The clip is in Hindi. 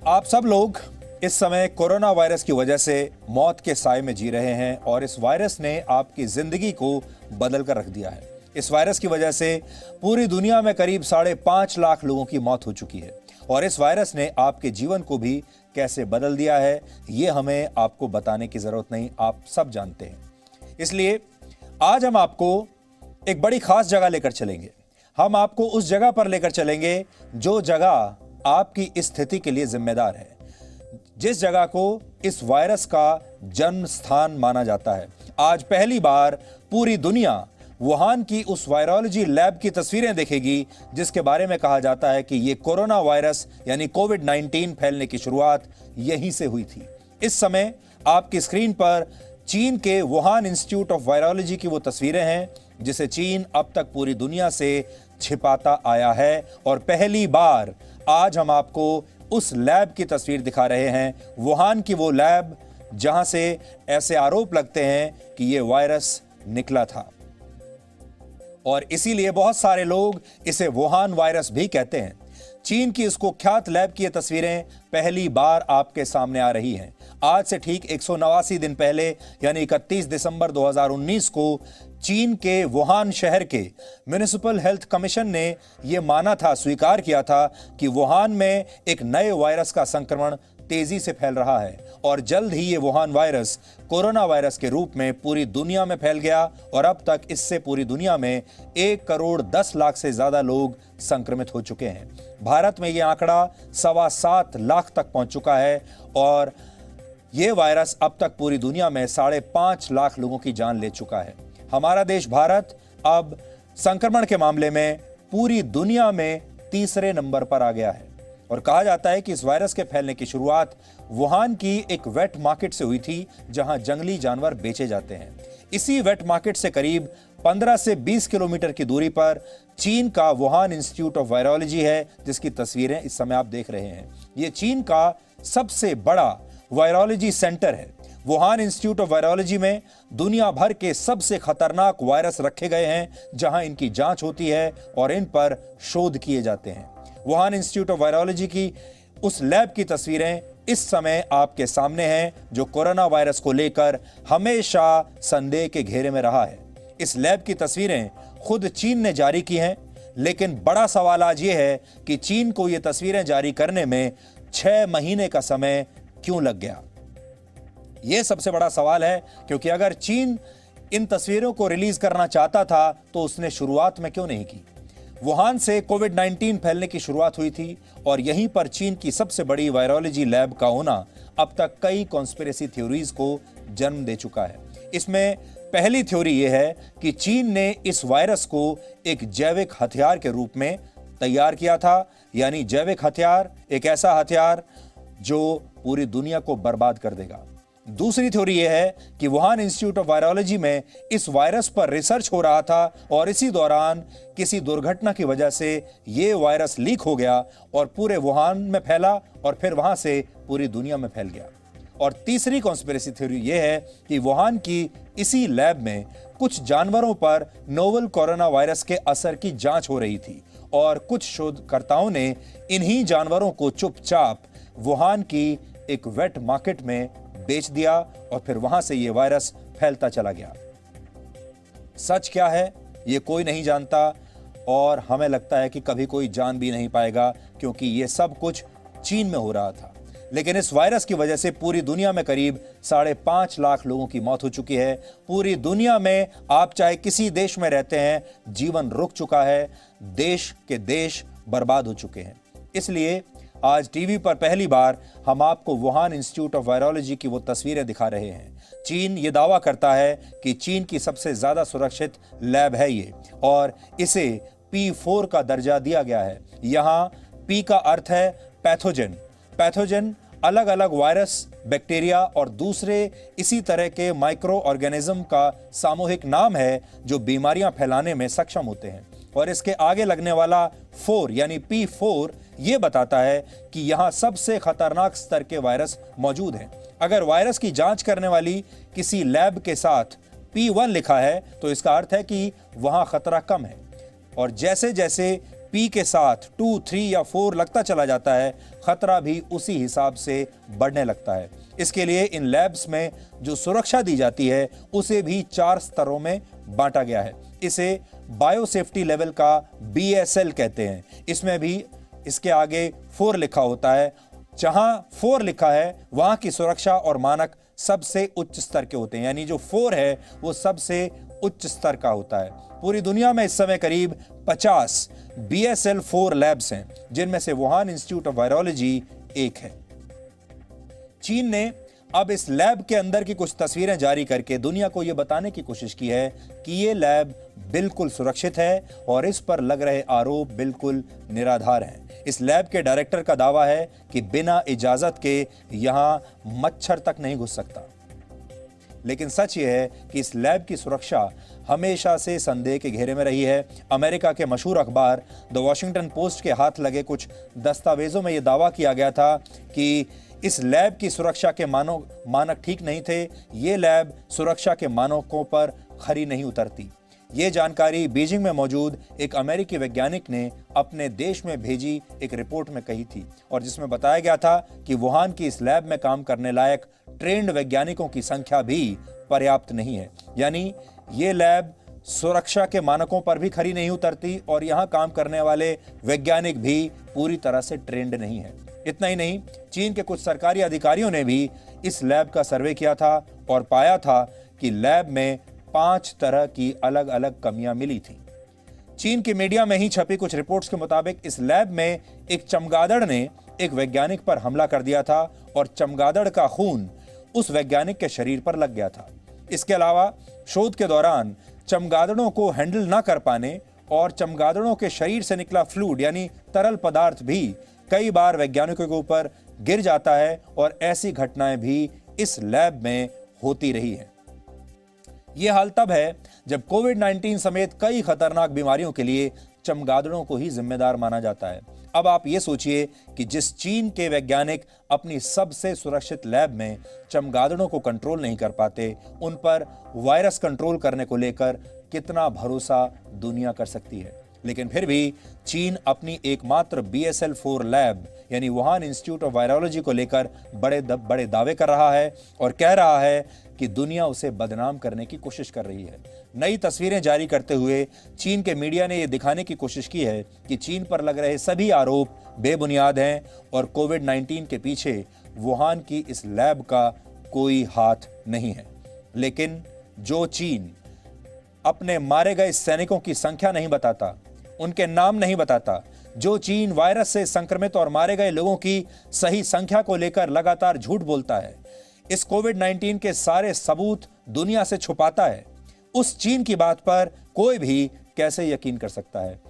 आप सब लोग इस समय कोरोना वायरस की वजह से मौत के साए में जी रहे हैं और इस वायरस ने आपकी जिंदगी को बदल कर रख दिया है। इस वायरस की वजह से पूरी दुनिया में करीब 5.5 लाख लोगों की मौत हो चुकी है और इस वायरस ने आपके जीवन को भी कैसे बदल दिया है ये हमें आपको बताने की जरूरत नहीं, आप सब जानते हैं। इसलिए आज हम आपको एक बड़ी खास जगह लेकर चलेंगे। हम आपको उस जगह पर लेकर चलेंगे जो जगह आपकी स्थिति के लिए जिम्मेदार है, जिस जगह को इस वायरस का जन्म स्थान माना जाता है। आज पहली बार पूरी दुनिया वुहान की उस वायरोलॉजी लैब की तस्वीरें देखेगी जिसके बारे में कहा जाता है कि ये कोरोना वायरस यानी कोविड-19 फैलने की शुरुआत यहीं से हुई थी। इस समय आपकी स्क्रीन पर चीन के वुहान इंस्टीट्यूट ऑफ वायरोलॉजी की वो तस्वीरें हैं जिसे चीन अब तक पूरी दुनिया से छिपाता आया है और पहली बार आज हम आपको उस लैब की तस्वीर दिखा रहे हैं, वुहान की वो लैब जहां से ऐसे आरोप लगते हैं कि ये वायरस निकला था और इसीलिए बहुत सारे लोग इसे वुहान वायरस भी कहते हैं। चीन की इस कुख्यात लैब की ये तस्वीरें पहली बार आपके सामने आ रही हैं। आज से ठीक 189 दिन पहले यानी 31 दिसंबर 2019 को चीन के वुहान शहर के म्युनिसिपल हेल्थ कमीशन ने यह माना था, स्वीकार किया था कि वुहान में एक नए वायरस का संक्रमण तेजी से फैल रहा है और जल्द ही ये वुहान वायरस कोरोना वायरस के रूप में पूरी दुनिया में फैल गया और अब तक इससे पूरी दुनिया में 1 करोड़ 10 लाख से ज्यादा लोग संक्रमित हो चुके हैं। भारत में ये आंकड़ा 7.25 लाख तक पहुंच चुका है और ये वायरस अब तक पूरी दुनिया में 5.5 लाख लोगों की जान ले चुका है। हमारा देश भारत अब संक्रमण के मामले में पूरी दुनिया में तीसरे नंबर पर आ गया है और कहा जाता है कि इस वायरस के फैलने की शुरुआत वुहान की एक वेट मार्केट से हुई थी जहां जंगली जानवर बेचे जाते हैं। इसी वेट मार्केट से करीब 15 से 20 किलोमीटर की दूरी पर चीन का वुहान इंस्टीट्यूट ऑफ वायरोलॉजी है जिसकी तस्वीरें इस समय आप देख रहे हैं। ये चीन का सबसे बड़ा वायरोलॉजी सेंटर है। वुहान इंस्टीट्यूट ऑफ वायरोलॉजी में दुनिया भर के सबसे खतरनाक वायरस रखे गए हैं जहां इनकी जांच होती है और इन पर शोध किए जाते हैं। वुहान इंस्टीट्यूट ऑफ वायरोलॉजी की उस लैब की तस्वीरें इस समय आपके सामने हैं जो कोरोना वायरस को लेकर हमेशा संदेह के घेरे में रहा है। इस लैब की तस्वीरें खुद चीन ने जारी की हैं, लेकिन बड़ा सवाल आज यह है कि चीन को यह तस्वीरें जारी करने में 6 महीने का समय क्यों लग गया। यह सबसे बड़ा सवाल है क्योंकि अगर चीन इन तस्वीरों को रिलीज करना चाहता था तो उसने शुरुआत में क्यों नहीं की। वुहान से कोविड-19 फैलने की शुरुआत हुई थी और यहीं पर चीन की सबसे बड़ी वायरोलॉजी लैब का होना अब तक कई कॉन्स्पिरेसी थ्योरीज को जन्म दे चुका है। इसमें पहली थ्योरी यह है कि चीन ने इस वायरस को एक जैविक हथियार के रूप में तैयार किया था, यानी जैविक हथियार एक ऐसा हथियार जो पूरी दुनिया को बर्बाद कर देगा। दूसरी थ्योरी यह है कि वुहान इंस्टीट्यूट ऑफ वायरोलॉजी में इस वायरस पर रिसर्च हो रहा था और इसी दौरान किसी दुर्घटना की वजह से यह वायरस लीक हो गया और पूरे वुहान में फैला और फिर वहां से पूरी दुनिया में फैल गया। और तीसरी कॉन्स्पिरेसी थ्योरी यह है कि वुहान की इसी लैब में कुछ जानवरों पर नोवेल कोरोना वायरस के असर की जांच हो रही थी और कुछ शोधकर्ताओं ने इन्हीं जानवरों को चुपचाप वुहान की एक वेट मार्केट में बेच दिया और फिर वहां से यह वायरस फैलता चला गया। सच क्या है यह कोई नहीं जानता और हमें लगता है कि कभी कोई जान भी नहीं पाएगा क्योंकि यह सब कुछ चीन में हो रहा था। लेकिन इस वायरस की वजह से पूरी दुनिया में करीब 5.5 लाख लोगों की मौत हो चुकी है। पूरी दुनिया में आप चाहे किसी देश में रहते हैं, जीवन रुक चुका है, देश के देश बर्बाद हो चुके हैं। इसलिए आज टीवी पर पहली बार हम आपको वुहान इंस्टीट्यूट ऑफ वायरोलॉजी की वो तस्वीरें दिखा रहे हैं। चीन ये दावा करता है कि चीन की सबसे ज्यादा सुरक्षित लैब है ये और इसे P4 का दर्जा दिया गया है। यहाँ P का अर्थ है पैथोजन। पैथोजन अलग अलग वायरस, बैक्टीरिया और दूसरे इसी तरह के माइक्रो ऑर्गेनिज्म का सामूहिक नाम है जो बीमारियां फैलाने में सक्षम होते हैं और इसके आगे लगने वाला 4 यानी P4 ये बताता है कि यहां सबसे खतरनाक स्तर के वायरस मौजूद हैं। अगर वायरस की जांच करने वाली किसी लैब के साथ P1 लिखा है तो इसका अर्थ है कि वहां खतरा कम है और जैसे जैसे पी के साथ 2, 3 या 4 लगता चला जाता है, खतरा भी उसी हिसाब से बढ़ने लगता है। इसके लिए इन लैब्स में जो सुरक्षा दी जाती है उसे भी 4 स्तरों में बांटा गया है। इसे बायोसेफ्टी लेवल का BSL कहते हैं। इसमें भी इसके आगे 4 लिखा होता है। जहां 4 लिखा है वहां की सुरक्षा और मानक सबसे उच्च स्तर के होते हैं, यानी जो 4 है वो सबसे उच्च स्तर का होता है। पूरी दुनिया में इस समय करीब 50 BSL 4 लैब्स हैं, जिनमें से वुहान इंस्टीट्यूट ऑफ वायरोलॉजी एक है। चीन ने अब इस लैब के अंदर की कुछ तस्वीरें जारी करके दुनिया को यह बताने की कोशिश की है कि यह लैब बिल्कुल सुरक्षित है और इस पर लग रहे आरोप बिल्कुल निराधार हैं। इस लैब के डायरेक्टर का दावा है कि बिना इजाजत के यहां मच्छर तक नहीं घुस सकता। लेकिन सच यह है कि इस लैब की सुरक्षा हमेशा से संदेह के घेरे में रही है। अमेरिका के मशहूर अखबार द वॉशिंगटन पोस्ट के हाथ लगे कुछ दस्तावेजों में यह दावा किया गया था कि इस लैब की सुरक्षा के मानक ठीक नहीं थे। ये लैब सुरक्षा के मानकों पर खरी नहीं उतरती। ये जानकारी बीजिंग में मौजूद एक अमेरिकी वैज्ञानिक ने अपने देश में भेजी एक रिपोर्ट में कही थी, और जिसमें बताया गया था कि वुहान की इस लैब में काम करने लायक ट्रेंड वैज्ञानिकों की संख्या भी पर्याप्त नहीं है। यानी ये लैब सुरक्षा के मानकों पर भी खरी नहीं उतरती और यहाँ काम करने वाले वैज्ञानिक भी पूरी तरह से ट्रेंड नहीं है। इतना ही नहीं, चीन के कुछ सरकारी अधिकारियों ने भी इस लैब का सर्वे किया था और पाया था कि लैब में 5 तरह की अलग अलग कमियां मिली थी। चीन की मीडिया में ही छपी कुछ रिपोर्ट्स के मुताबिक इस लैब में एक चमगादड़ ने एक वैज्ञानिक पर हमला कर दिया था और चमगादड़ का खून उस वैज्ञानिक के शरीर पर लग गया था। इसके अलावा शोध के दौरान चमगादड़ों को हैंडल न कर पाने और चमगादड़ों के शरीर से निकला फ्लूइड यानी तरल पदार्थ भी कई बार वैज्ञानिकों के ऊपर गिर जाता है और ऐसी घटनाएं भी इस लैब में होती रही हैं। यह हाल तब है जब कोविड-19 समेत कई खतरनाक बीमारियों के लिए चमगादड़ों को ही जिम्मेदार माना जाता है। अब आप ये सोचिए कि जिस चीन के वैज्ञानिक अपनी सबसे सुरक्षित लैब में चमगादड़ों को कंट्रोल नहीं कर पाते, उन पर वायरस कंट्रोल करने को लेकर कितना भरोसा दुनिया कर सकती है। लेकिन फिर भी चीन अपनी एकमात्र BSL 4 लैब यानी वुहान इंस्टीट्यूट ऑफ वायरोलॉजी को लेकर बड़े दावे कर रहा है और कह रहा है कि दुनिया उसे बदनाम करने की कोशिश कर रही है। नई तस्वीरें जारी करते हुए चीन के मीडिया ने यह दिखाने की कोशिश की है कि चीन पर लग रहे सभी आरोप बेबुनियाद हैं और कोविड-19 के पीछे वुहान की इस लैब का कोई हाथ नहीं है। लेकिन जो चीन अपने मारे गए सैनिकों की संख्या नहीं बताता, उनके नाम नहीं बताता, जो चीन वायरस से संक्रमित और मारे गए लोगों की सही संख्या को लेकर लगातार झूठ बोलता है, इस कोविड-19 के सारे सबूत दुनिया से छुपाता है, उस चीन की बात पर कोई भी कैसे यकीन कर सकता है।